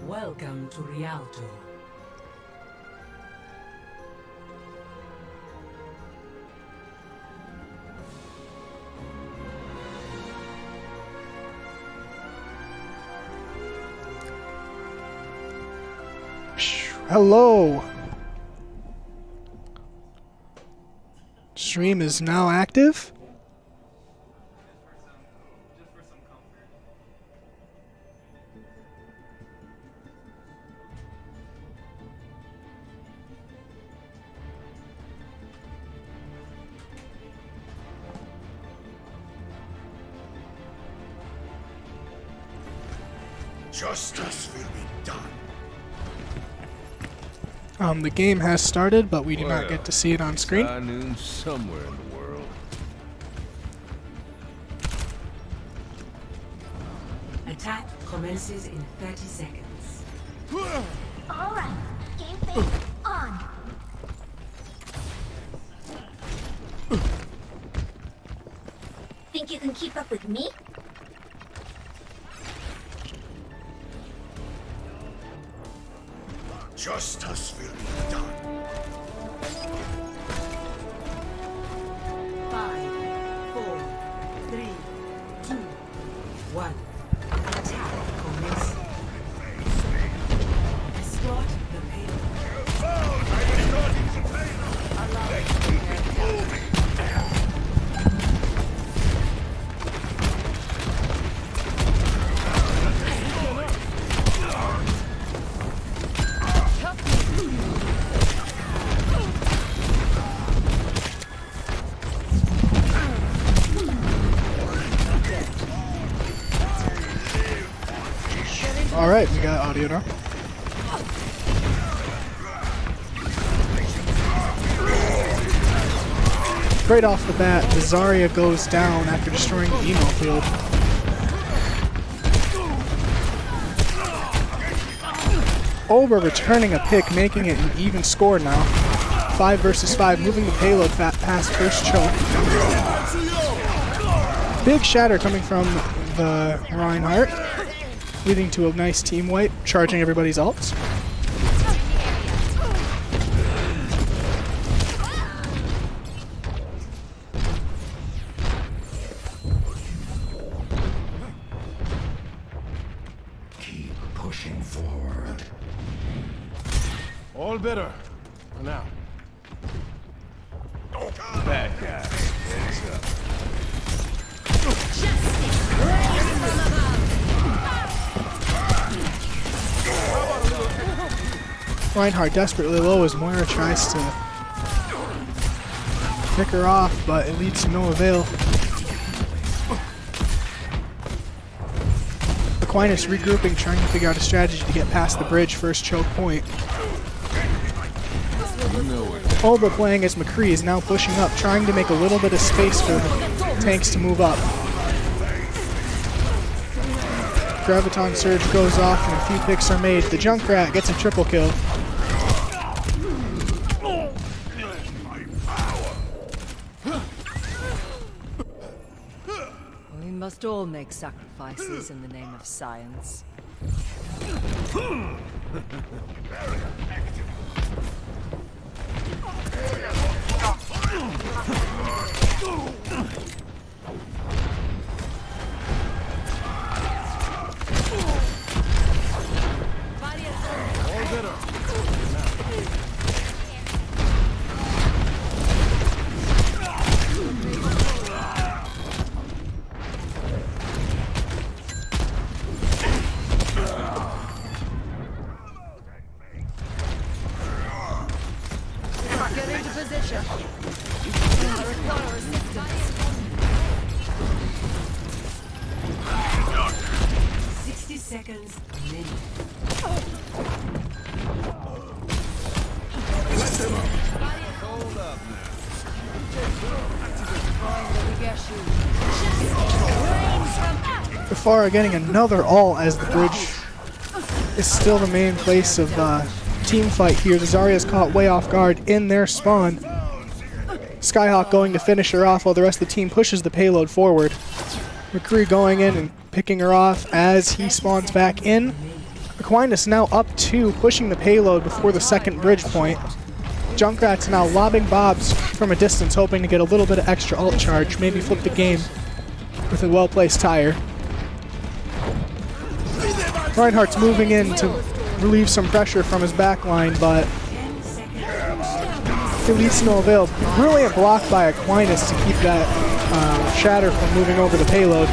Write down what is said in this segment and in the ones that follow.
Welcome to Rialto. Hello. Stream is now active. Justice will be done. The game has started, but we do not get to see it on screen. High noon somewhere in the world. Attack commences in 30 seconds. Alright, game face on. Think you can keep up with me? Justice will be done. 5, 4, 3, 2, 1. Attack commencing. Escort the payload. Alright, we got audio now. Right off the bat, the Zarya goes down after destroying the emo field. Ober returning a pick, making it an even score now. 5 versus 5, moving the payload past first choke. Big shatter coming from the Reinhardt, leading to a nice team wipe, charging everybody's ults. Keep pushing forward. All better. For now. Bad guy. Heads up. Reinhardt desperately low as Moira tries to pick her off, but it leads to no avail. Aquinas regrouping, trying to figure out a strategy to get past the bridge, first choke point. Oba playing as McCree is now pushing up, trying to make a little bit of space for the tanks to move up. Graviton Surge goes off and a few picks are made. The Junkrat gets a triple kill. We must all make sacrifices in the name of science. Get into position. I require assistance. 60 seconds remaining. Hold up now. Fafara getting another ult as the bridge is still the main place of team fight here. The Zarya's caught way off guard in their spawn. Skyhawk going to finish her off while the rest of the team pushes the payload forward. McCree going in and picking her off as he spawns back in. Aquinas now up 2, pushing the payload before the second bridge point. Junkrat's now lobbing bobs from a distance, hoping to get a little bit of extra ult charge, maybe flip the game with a well-placed tire. Reinhardt's moving in to relieve some pressure from his backline, but it leads to no avail. Brilliant block by Aquinas to keep that Shatter from moving over the payload.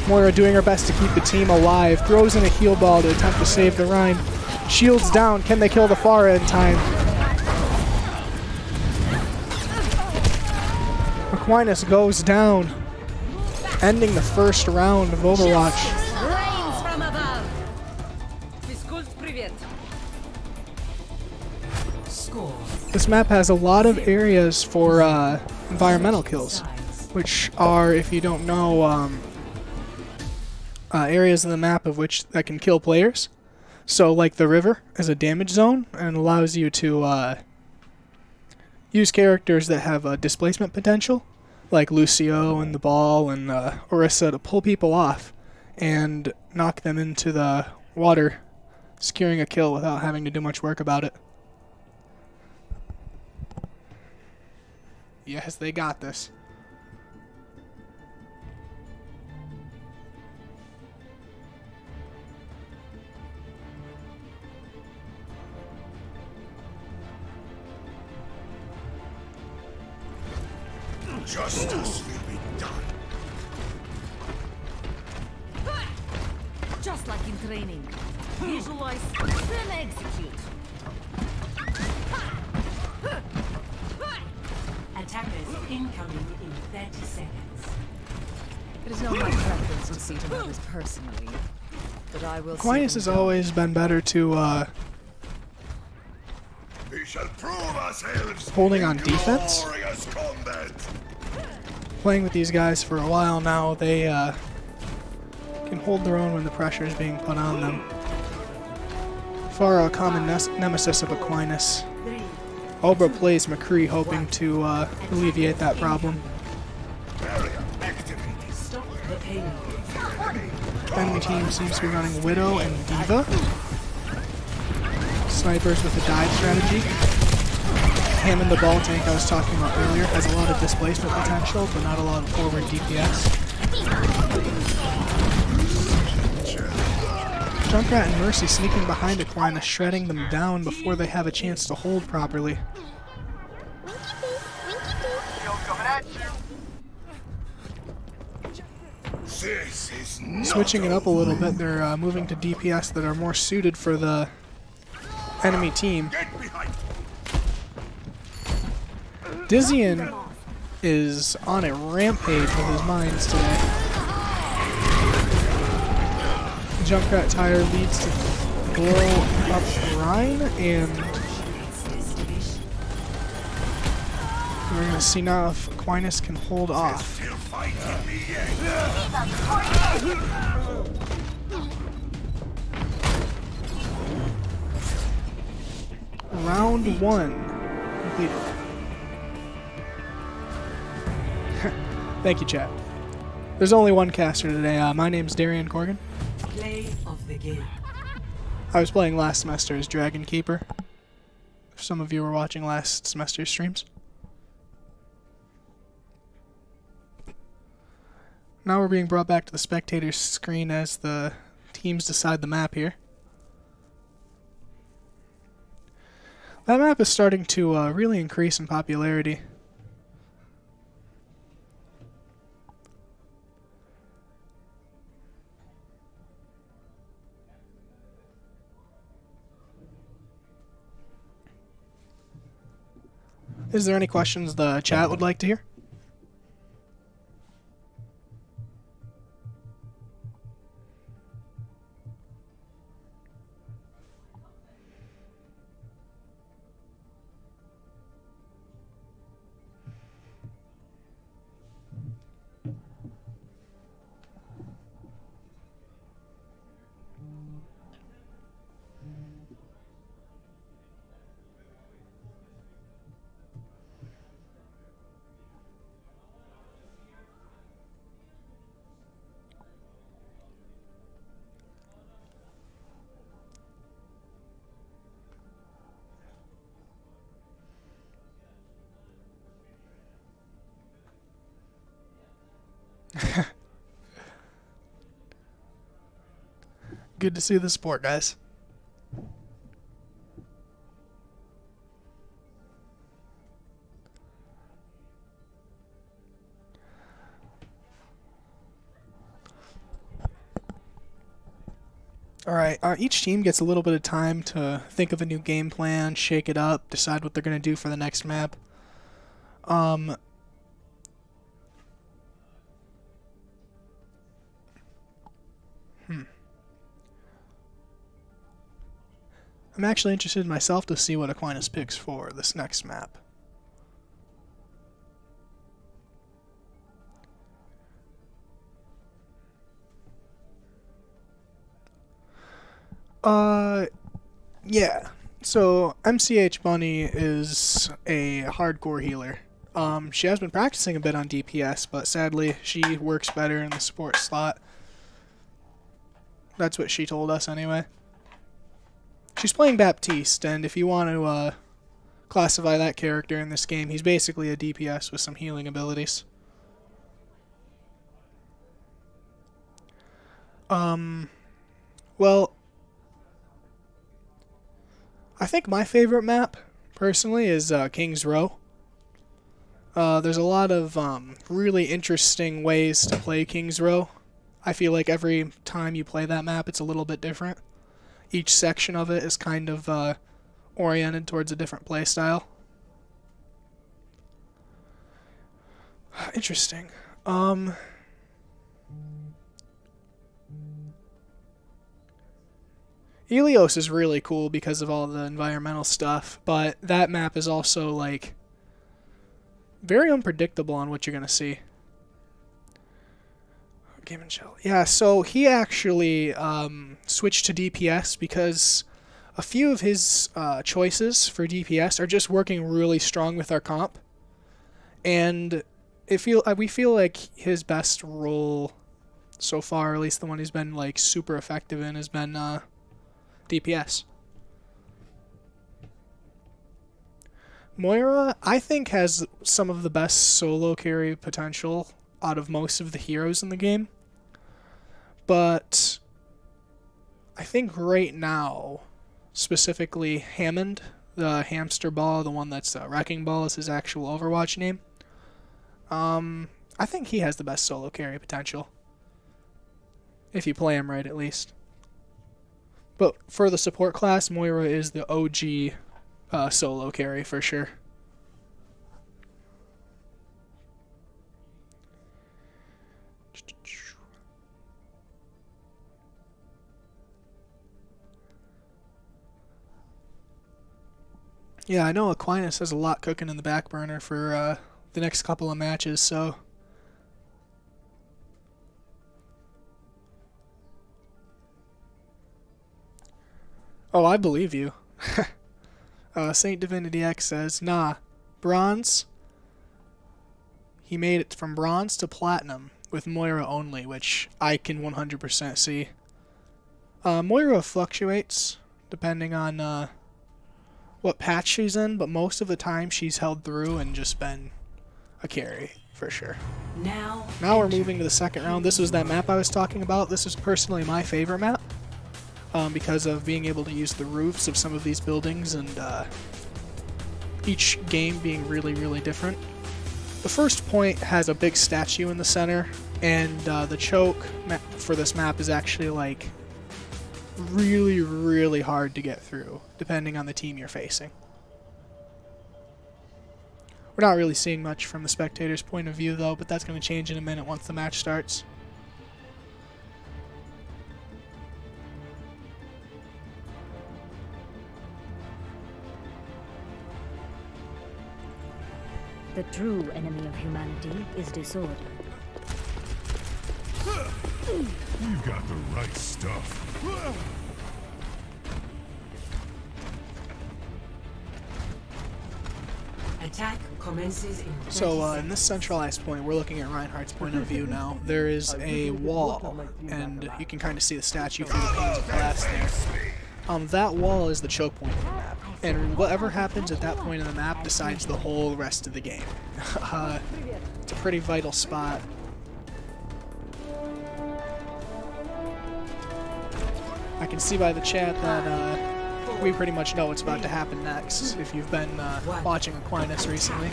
Moira doing her best to keep the team alive, throws in a heal ball to attempt to save the Rein. Shields down, can they kill the Pharah in time? Aquinas goes down, ending the first round of Overwatch. Rains from above. Score. This map has a lot of areas for environmental kills, which are, if you don't know, areas in the map of which that can kill players. So, like the river is a damage zone and allows you to use characters that have displacement potential, like Lucio and the Ball and Orisa, to pull people off and knock them into the water, securing a kill without having to do much work about it. Yes, they got this. Justice will be done. Just like in training. Visualize, then execute. Attackers incoming in 30 seconds. It is not my preference to see to others personally, but I will. Aquinas has always been better to We shall prove ourselves holding on in defense. glorious combat. Playing with these guys for a while now, they can hold their own when the pressure is being put on them. Pharah, a common nemesis of Aquinas. Obra plays McCree, hoping to alleviate that problem. Barrier activated. Stop the payload. Enemy team seems to be running Widow and Diva. Snipers with a dive strategy. Hammond, the ball tank I was talking about earlier, has a lot of displacement potential, but not a lot of forward DPS. Junkrat and Mercy sneaking behind Aquinas, shredding them down before they have a chance to hold properly. This is Switching it up a little bit, they're moving to DPS that are more suited for the enemy team. Get behind. Dizzian is on a rampage with his mines today. The Junkrat tire leads to blow up Rhine, and we're going to see now if Aquinas can hold off. Still fighting me yet. Round 1 completed. Thank you, chat. There's only one caster today. My name's Darian Corgan. Play of the game. I was playing last semester as Dragon Keeper. If some of you were watching last semester's streams. Now we're being brought back to the spectator's screen as the teams decide the map here. That map is starting to really increase in popularity. Is there any questions the chat would like to hear? Good to see the support, guys. Alright, each team gets a little bit of time to think of a new game plan, shake it up, decide what they're going to do for the next map. I'm actually interested myself to see what Aquinas picks for this next map. Yeah. So, MCH Bunny is a hardcore healer. She has been practicing a bit on DPS, but sadly, she works better in the support slot. That's what she told us anyway. She's playing Baptiste, and if you want to classify that character in this game, he's basically a DPS with some healing abilities. Well, I think my favorite map, personally, is King's Row. There's a lot of really interesting ways to play King's Row. I feel like every time you play that map, it's a little bit different. Each section of it is kind of oriented towards a different play style. Interesting. Helios is really cool because of all the environmental stuff, but that map is also, like, very unpredictable on what you're going to see. Game and Shell. Yeah, so he actually switched to DPS because a few of his choices for DPS are just working really strong with our comp. And we feel like his best role so far, at least the one he's been, like, super effective in, has been DPS. Moira, I think, has some of the best solo carry potential out of most of the heroes in the game. But I think right now, specifically Hammond, the hamster ball, the one that's Wrecking Ball is his actual Overwatch name. I think he has the best solo carry potential. If you play him right, at least. But for the support class, Moira is the OG solo carry for sure. Yeah, I know Aquinas has a lot cooking in the back burner for the next couple of matches, so... Oh, I believe you. Saint Divinity X says, nah, bronze. He made it from bronze to platinum with Moira only, which I can 100% see. Moira fluctuates depending on what patch she's in, but most of the time she's held through and just been a carry, for sure. Now we're moving to the second round. This was that map I was talking about. This is personally my favorite map. Because of being able to use the roofs of some of these buildings and each game being really, really different. The first point has a big statue in the center, and the choke for this map is actually like really, really hard to get through, depending on the team you're facing. We're not really seeing much from the spectator's point of view though, but that's going to change in a minute once the match starts. The true enemy of humanity is disorder. You've got the right stuff. Attack commences in 30 So in this centralized point, we're looking at Reinhardt's point of view now. There is a wall, and you can kind of see the statue through the panes of glass there. That wall is the choke point of the map, and whatever happens at that point in the map decides the whole rest of the game. It's a pretty vital spot. I can see by the chat that we pretty much know what's about to happen next if you've been watching Aquinas recently.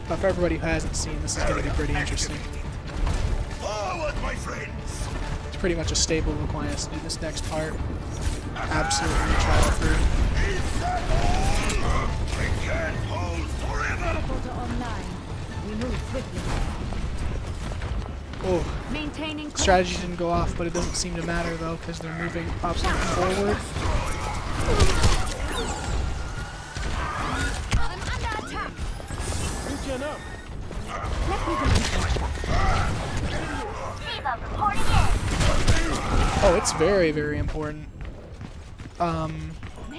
But for everybody who hasn't seen, this is going to be pretty interesting. Forward, my friends! It's pretty much a staple of Aquinas to do this next part. Absolutely trial through. We can't hold forever! Teleporter online. We move swiftly. Oh, Maintaining strategy didn't go off, but it doesn't seem to matter though because they're moving up and forward. I'm under attack. Reaching up. Diva reporting in. Oh, it's very, very important.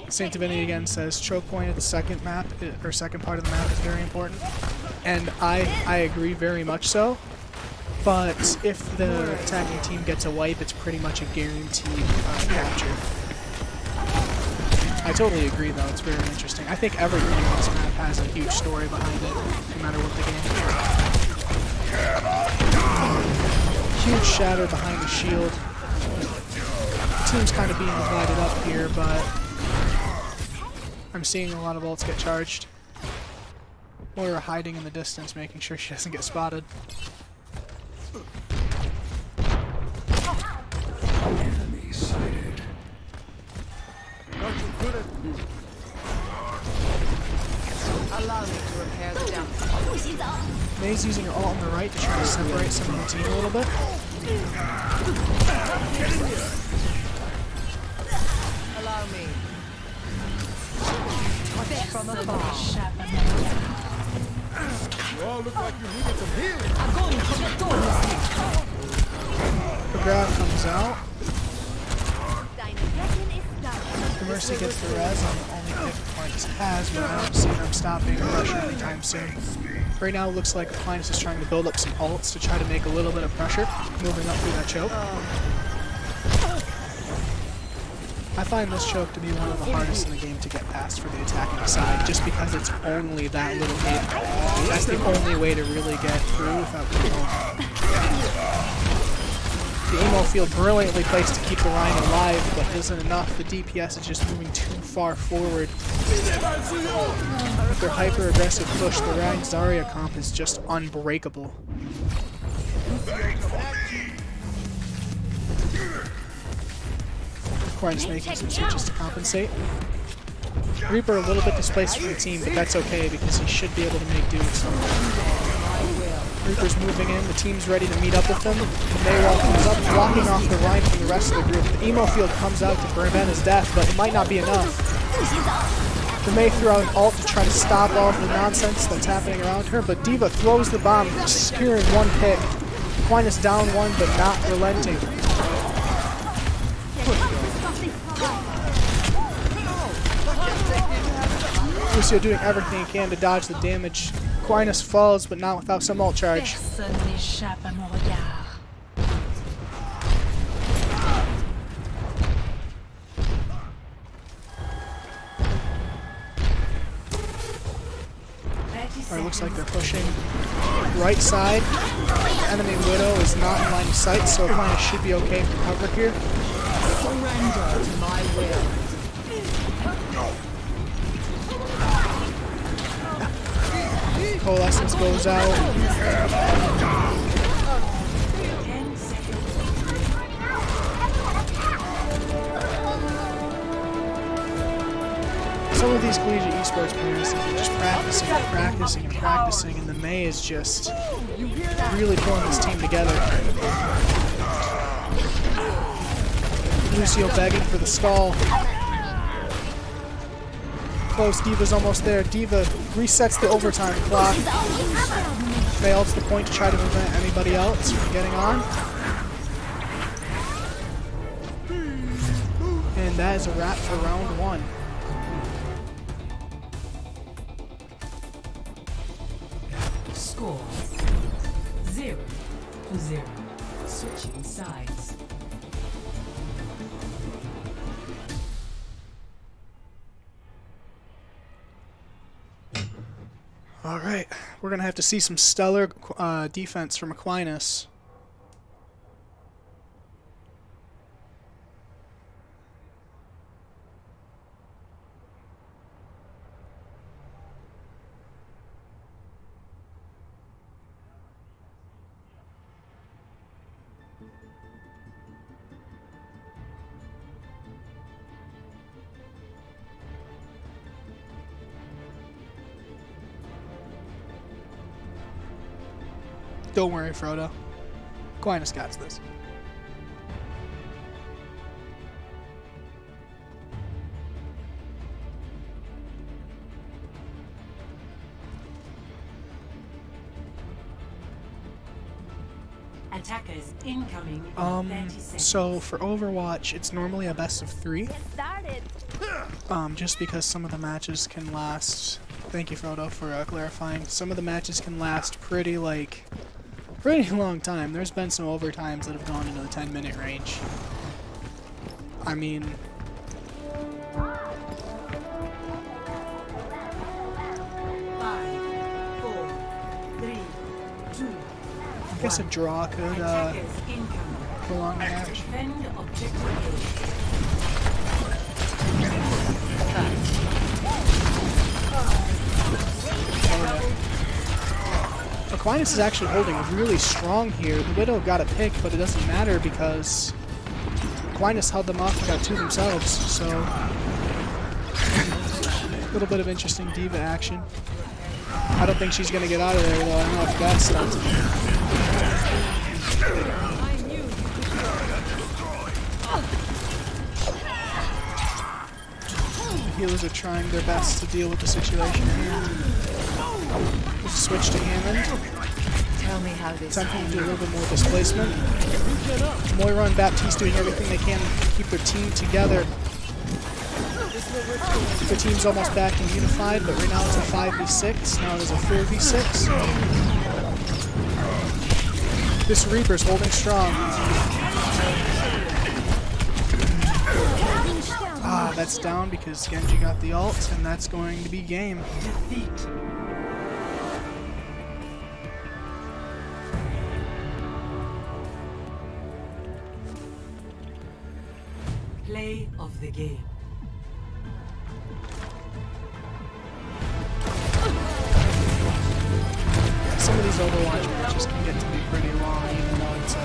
Saint Divinity again says choke point at the second map, or second part of the map is very important. And I agree very much so. But if the attacking team gets a wipe, it's pretty much a guaranteed capture. I totally agree though, it's very interesting. I think every game on this map has a huge story behind it, no matter what the game is. Huge shatter behind the shield. The team's kind of being divided up here, but I'm seeing a lot of ults get charged. Moira hiding in the distance, making sure she doesn't get spotted. Enemy sighted. Allow me to repair the damage. May's using her ult on the right to try to separate some of the team a little bit. Allow me. Touch from afar. You all look like you needed some healing. The grab comes out. The Mercy gets the res on the only pick Aquinas has, but I don't see them stopping pressure anytime soon. Right now it looks like Aquinas is trying to build up some ults to try to make a little bit of pressure, moving up through that choke. I find this choke to be one of the hardest in the game to get past for the attacking side, just because it's only that little bit. That's the only way to really get through without getting ult. The emo field brilliantly placed to keep the Rhine alive, but isn't enough. The DPS is just moving too far forward. With their hyper-aggressive push, the Rhine Zarya comp is just unbreakable. Aquinas making some switches to compensate. Reaper a little bit displaced from the team, but that's okay because he should be able to make do with something. Reaper's moving in, the team's ready to meet up with him. The Maywall comes up, blocking off the Rhine from the rest of the group. The emo field comes out to prevent his death, but it might not be enough. The May threw out an ult to try to stop all of the nonsense that's happening around her, but D.Va throws the bomb, securing one hit. Aquinas down one, but not relenting. Lucio doing everything he can to dodge the damage. Aquinas falls, but not without some ult charge. Personne n'échappe à mon regard. Alright, looks like they're pushing right side. The enemy Widow is not in line of sight, so Aquinas should be okay for cover here. Surrender to my will. Coalescence goes out. 10 seconds. Some of these collegiate esports players are just practicing and practicing and practicing, and the May is just really pulling this team together. Lucio begging for the stall. Close, D.Va's almost there. D.Va resets the overtime clock. May ults the point to try to prevent anybody else from getting on. And that is a wrap for round one. Score 0-0. Switching sides. Alright, we're going to have to see some stellar defense from Aquinas. Don't worry, Frodo. Aquinas got this. Attackers incoming in 30 seconds. So for Overwatch, it's normally a best of 3. Just because some of the matches can last. Thank you, Frodo, for clarifying. Some of the matches can last pretty long time. There's been some overtimes that have gone into the 10-minute range. I mean, 5, 4, 3, 2. I guess a draw could Attackers incoming. prolong the match. Defend objective Aquinas is actually holding really strong here. The Widow got a pick, but it doesn't matter because Aquinas held them off and got 2 themselves, so a little bit of interesting diva action. I don't think she's going to get out of there, though. I don't know if that's stuff. The healers are trying their best to deal with the situation here. Switch to Hammond. Tell me how this Attempting to do a little bit more displacement. Moira and Baptiste doing everything they can to keep their team together. The team's almost back and unified, but right now it's a 5v6. Now it is a 4v6. This Reaper's holding strong. Ah, that's down because Genji got the ult, and that's going to be game. defeat. Play of the game. Some of these Overwatch matches can get to be pretty long, even though it's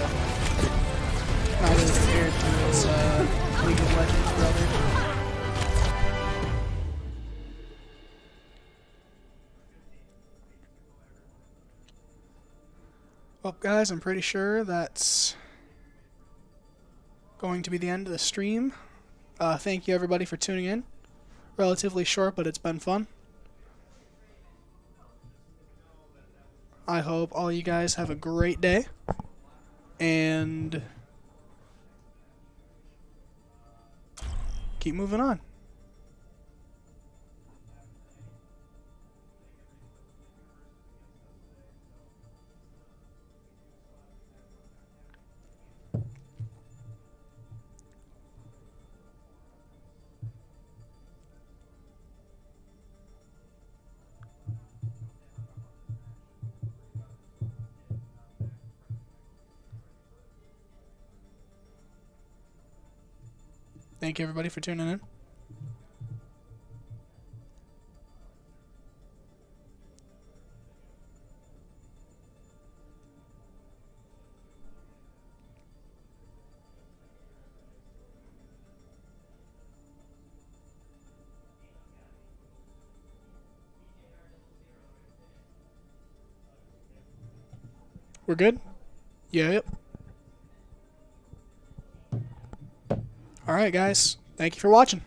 not really compared to its League of Legends brother. Well, guys, I'm pretty sure that's going to be the end of the stream. Thank you, everybody, for tuning in. Relatively short, but it's been fun. I hope all you guys have a great day. And keep moving on. Thank you, everybody, for tuning in. We're good? Yeah, yep. Alright, guys. Thank you for watching.